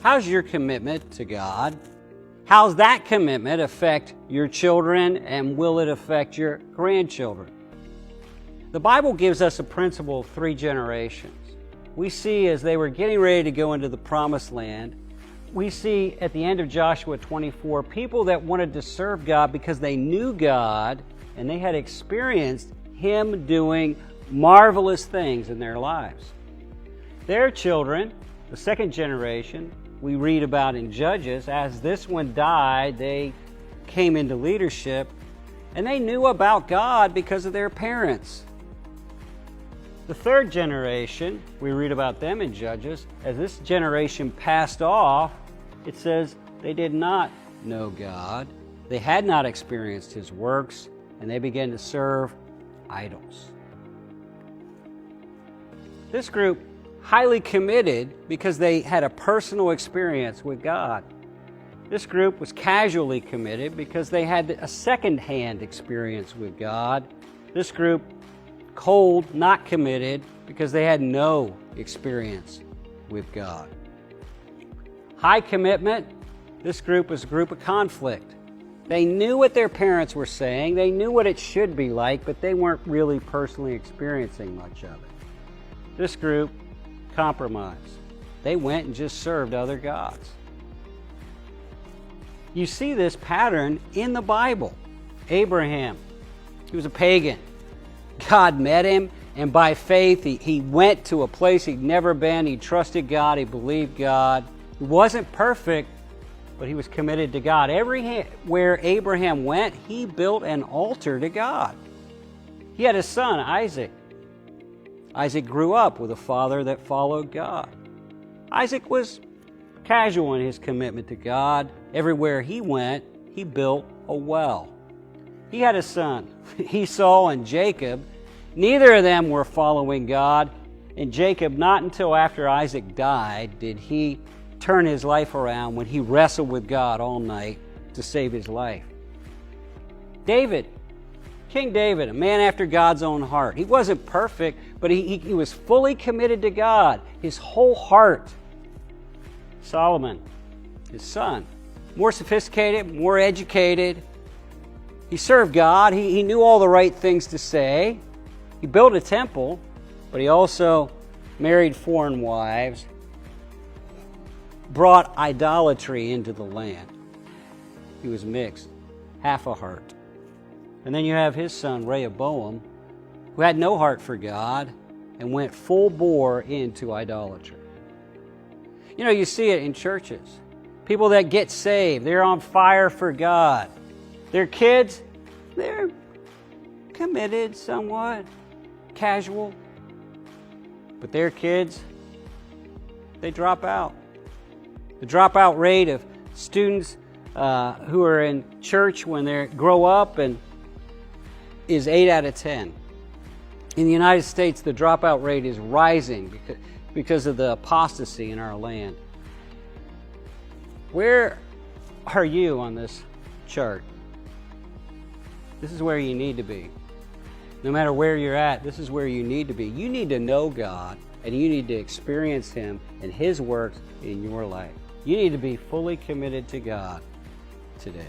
How's your commitment to God? How's that commitment affect your children, and will it affect your grandchildren? The Bible gives us a principle of 3 generations. We see as they were getting ready to go into the promised land, we see at the end of Joshua 24, people that wanted to serve God because they knew God and they had experienced Him doing marvelous things in their lives. Their children, the 2nd generation, we read about in Judges, as this one died, they came into leadership and they knew about God because of their parents. The 3rd generation, we read about them in Judges, as this generation passed off, it says they did not know God, they had not experienced His works, and they began to serve idols. This group highly committed because they had a personal experience with God. This group was casually committed because they had a second-hand experience with God. This group, cold, not committed, because they had no experience with God. High commitment, this group was a group of conflict. They knew what their parents were saying, they knew what it should be like, but they weren't really personally experiencing much of it. This group, compromise. They went and just served other gods. You see this pattern in the Bible. Abraham, he was a pagan. God met him, and by faith he went to a place he'd never been. He trusted God, he believed God. He wasn't perfect, but he was committed to God. Everywhere Abraham went, he built an altar to God. He had a son, Isaac. Isaac grew up with a father that followed God. Isaac was casual in his commitment to God. Everywhere he went, he built a well. He had a son, Esau and Jacob. Neither of them were following God. And Jacob, not until after Isaac died, did he turn his life around when he wrestled with God all night to save his life. David, King David, a man after God's own heart. He wasn't perfect, but he was fully committed to God, his whole heart. Solomon, his son, more sophisticated, more educated. He served God. He knew all the right things to say. He built a temple, but he also married foreign wives, brought idolatry into the land. He was mixed, half a heart. And then you have his son, Rehoboam, who had no heart for God and went full bore into idolatry. You know, you see it in churches. People that get saved, they're on fire for God. Their kids, they're committed somewhat, casual. But their kids, they drop out. The dropout rate of students who are in church when they grow up is 8 out of 10. In the United States, the dropout rate is rising because of the apostasy in our land. Where are you on this chart? This is where you need to be. No matter where you're at, this is where you need to be. You need to know God, and you need to experience Him and His works in your life. You need to be fully committed to God today.